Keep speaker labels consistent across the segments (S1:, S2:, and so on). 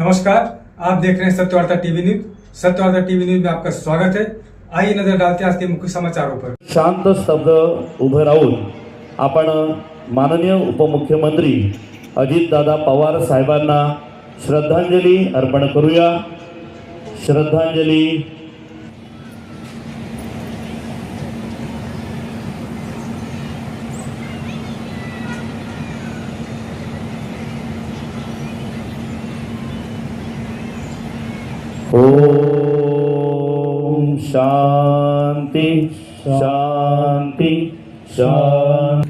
S1: नमस्कार, आप देख रहे हैं Satyavarta TV news. Satyavarta TV news में आपका स्वागत है। आइए नजर डालते हैं आज के मुख्य समाचारों पर।
S2: शांत स्तब्ध उभं राहून आपण माननीय उपमुख्यमंत्री अजितदादा पवार साहेबांना श्रद्धांजली अर्पण करूया। श्रद्धांजली। ओम शांति शांति शांति।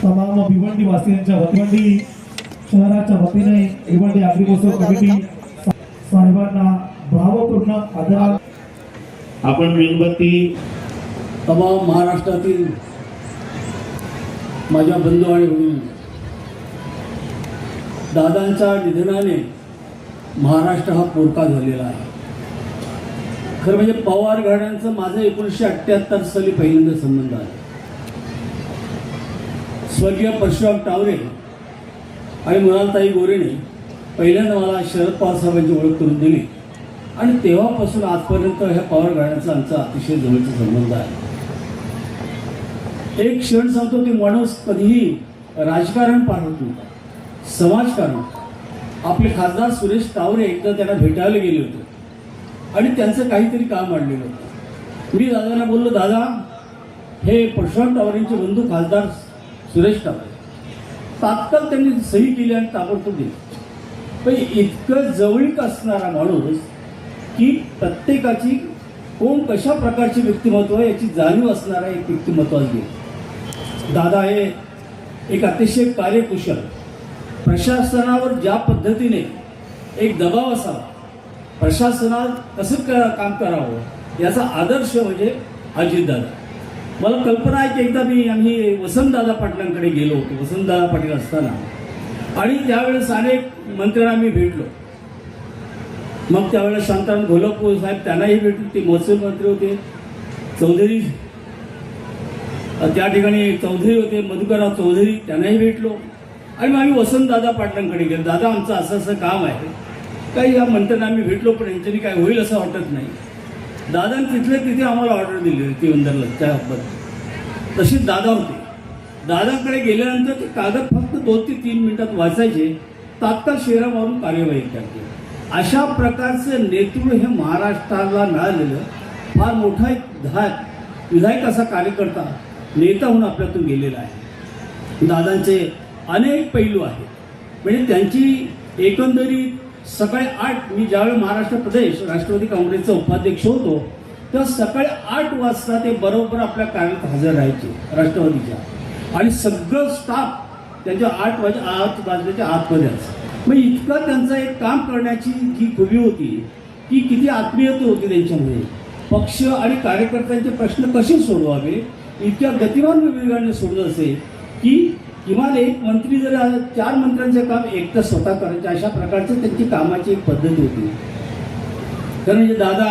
S3: तमाम भिवंडी वासियांच्या भिवंडी शहराच्या वतीने भिवंडी अग्निशमन कमिटी साहेबांना भावपूर्ण आदर।
S2: आपण मेणबत्ती
S4: तमाम महाराष्ट्रातील माझ्या बंधू आणि भगिनी, दादांच्या निधनाने महाराष्ट्र हा पोरका झालेला आहे। खरं म्हणजे पवार घराण्यांचं माझं 1978 साली पहिल्यांदा संबंध आहे। स्वर्गीय परशुराम टावरे आणि मृणालताई गोरेने पहिल्यांदा मला शरद पवार साहेबांची ओळख करून दिली आणि तेव्हापासून आजपर्यंत ह्या पवार घराण्याचा आमचा अतिशय जवळचा संबंध आहे। एक क्षण सांगतो की माणूस कधीही राजकारण पाहत नव्हता, समाजकारण। आपले खासदार सुरेश टावरे एकदा त्यांना भेटायला गेले होते आणि त्यांचं काहीतरी काम आणलेलं होतं। मी दादांना बोललो, दादा हे परशुराम टावरेंचे बंधू खासदार सुरेश टावरे। तात्काळ त्यांनी सही केली आणि ताबडतोब दिली। पण इतकं जवळीक असणारा माणूस की प्रत्येकाची कोण कशा प्रकारचे व्यक्तिमत्व आहे याची जाणीव असणारा एक व्यक्तिमत्व आहे दादा। हे एक अतिशय कार्यकुशल, प्रशासनावर ज्या पद्धतीने एक दबाव असावा, प्रशासनात कसं काम करावं याचा आदर्श म्हणजे अजितदादा। मला कल्पना आहे की एकदा आम्ही वसंतदादा पाटलांकडे गेलो होतो, वसंतदादा पाटील असताना, आणि त्यावेळेस अनेक मंत्र्यांना मी भेटलो। मग त्यावेळेला शांताराम घोलप साहेब त्यांनाही भेटलो, ते महसूल मंत्री होते। चौधरी त्या ठिकाणी चौधरी होते, मधुकरराव चौधरी, त्यांनाही भेटलो। आणि मग आम्ही वसंतदादा पाटलांकडे गेलो, दादा आमचं असं असं काम आहे, काही या मंत्र्यांना आम्ही भेटलो पण यांच्यानी काय होईल असं वाटत नाही। दादांनी तिथले तिथे आम्हाला ऑर्डर दिली होती वंदरला त्याबद्दल। तशीच दादा होते। दादांकडे गेल्यानंतर ते कागद फक्त 2 ते 3 मिनिटात वाचायचे, तात्काळ शहरावरून कार्यवाही करते। अशा प्रकारचं नेतृत्व हे महाराष्ट्राला मिळालेलं फार मोठा एक विधायक असा कार्यकर्ता नेता म्हणून आपल्यातून गेलेला आहे। दादांचे अनेक पैलू आहेत, म्हणजे त्यांची एकंदरीत सकाळी 8, मी ज्यावेळी महाराष्ट्र प्रदेश राष्ट्रवादी काँग्रेसचा उपाध्यक्ष होतो तेव्हा सकाळी 8 वाजता ते बरोबर आपल्या कार्यालयात हजर राहायचे राष्ट्रवादीच्या, आणि सगळं स्टाफ त्यांच्या 8 वाजल्याच्या आतमध्ये असायचं। मग इतकं त्यांचं एक काम करण्याची जी खुबी होती, की किती आत्मीयता होती त्यांच्यामध्ये। पक्ष आणि कार्यकर्त्यांचे प्रश्न कसे सोडवावे इतक्या गतिमान वेगाने सोडत असे की किमान एक मंत्री जर 4 मंत्र्यांचे काम एकटं स्वतः करायचे, अशा प्रकारची त्यांची कामाची एक पद्धती होती। कारण म्हणजे दादा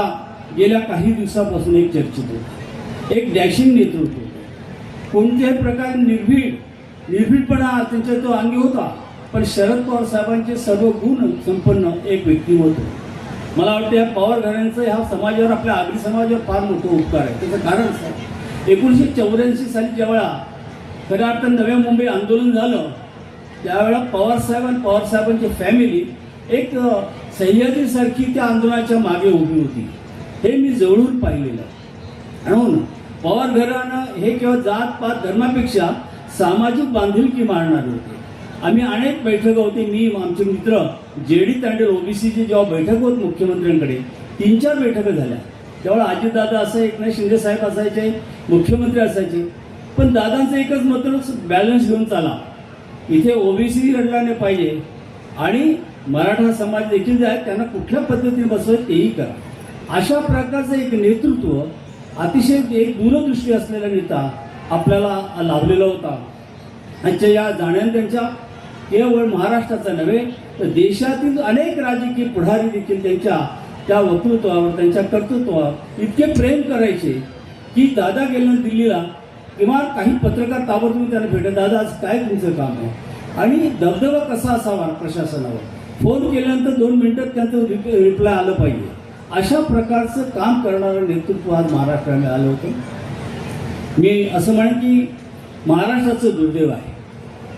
S4: गेल्या काही दिवसापासून एक चर्चेत होते, एक डॅशिंग नेतृत्व होतं। कोणत्याही प्रकारे निर्भीडपणा त्यांच्या तो अंगी होता, पण शरद पवार साहेबांचे सर्व गुण संपन्न एक व्यक्ती होतं। मला वाटतं या पवार घराण्यांचं ह्या समाजावर, आपल्या आगरी समाजावर फार मोठं उपकार आहे। त्याचं कारण असं, 1984 साली ज्यावेळा खऱ्या अर्थानं नव्या मुंबई आंदोलन झालं त्यावेळेला पवार साहेब आणि पवार साहेबांची फॅमिली एक सह्याद्रीसारखी त्या आंदोलनाच्या मागे उभी होती। हे मी जवळून पाहिलेलं आहे। म्हणून पवार घराणं हे केवळ जात पात धर्मापेक्षा सामाजिक बांधिलकी मारणारे होते। आम्ही अनेक बैठक होते, मी आमचे मित्र JD तांडेल OBCची जेव्हा बैठक होत मुख्यमंत्र्यांकडे 3-4 बैठका झाल्या, तेव्हा अजितदादा असं, एकनाथ शिंदे साहेब असायचे, मुख्यमंत्री असायचे। पण दादांचं एकच मत, बॅलन्स घेऊन चाला, इथे OBC रडला नाही पाहिजे आणि मराठा समाज देखील जे आहे त्यांना कुठल्या पद्धतीने बसवायचं तेही करा। अशा प्रकारचं एक नेतृत्व, अतिशय एक दूरदृष्टी असलेला नेता आपल्याला लाभलेला होता। त्यांच्या या जाण्याने त्यांच्या केवळ महाराष्ट्राचा नव्हे तर देशातील अनेक राजकीय पुढारी देखील त्यांच्या त्या वक्तृत्वावर, त्यांच्या कर्तृत्वावर इतके प्रेम करायचे की दादा गेल्यानंतर दिल्लीला किंवा काही पत्रकार ताबडतोब त्यांना भेटत, दादा आज काय तुमचं काम आहे, आणि दबदबा कसा असावा प्रशासनावर, फोन केल्यानंतर 2 मिनिटात त्यांचं रिप्लाय आलं पाहिजे, अशा प्रकारचं काम करणारं नेतृत्व आज महाराष्ट्राने आलं होतं. मी असं म्हणेन की महाराष्ट्राचं दुर्दैव आहे,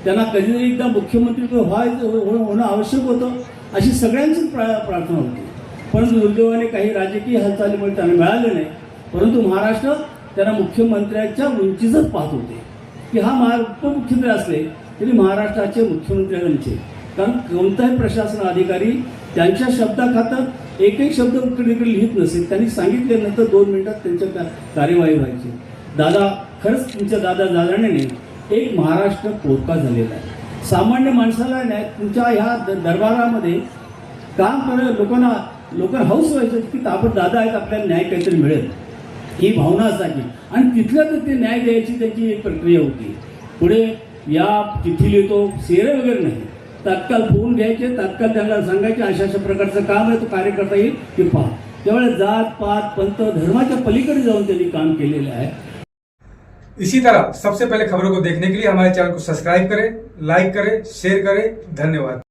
S4: त्यांना कधीतरी एकदा मुख्यमंत्री होणं आवश्यक होतं अशी सगळ्यांचीच प्रार्थना होती. परंतु दुर्दैवाने काही राजकीय हालचालीमुळे त्यांना मिळालं नाही. परंतु महाराष्ट्र त्यांना मुख्यमंत्र्यांच्या उंचीच पाहत होते की हा उपमुख्यमंत्री असले तरी महाराष्ट्राचे मुख्यमंत्र्यांचे, कारण कोणताही प्रशासन अधिकारी त्यांच्या शब्दाखातर एकही शब्द इकडे लिहित नसेल. त्यांनी सांगितल्यानंतर 2 मिनिटात त्यांच्या कार्यवाही व्हायची. दादा, खरंच तुमच्या दादाने एक महाराष्ट्र पोरका झालेला आहे. सामान्य माणसाला न्याय तुमच्या ह्या दरबारामध्ये काम करायला लोकांना हौस व्हायचं की आपण दादा आहेत, आपल्याला न्याय काहीतरी मिळेल ही भावना असायची, आणि तिथलं तर ते न्याय द्यायची त्यांची एक प्रक्रिया होती. पुढे या चिठ्ठी लिहितो, सेरे वगैरे नाही, तात्काळ फोन घ्यायचे, तात्काळ त्यांना सांगायचे अशा अशा प्रकारचं काम आहे, तो कार्य करता येईल ते पहा. त्यावेळेस जात पात पंत धर्माच्या पलीकडे जाऊन त्यांनी काम केलेलं आहे.
S1: इसी तरह सबसे पहले खबरों को देखने के लिए हमारे चैनल को सब्सक्राइब करें, लाइक करें, शेयर करें. धन्यवाद.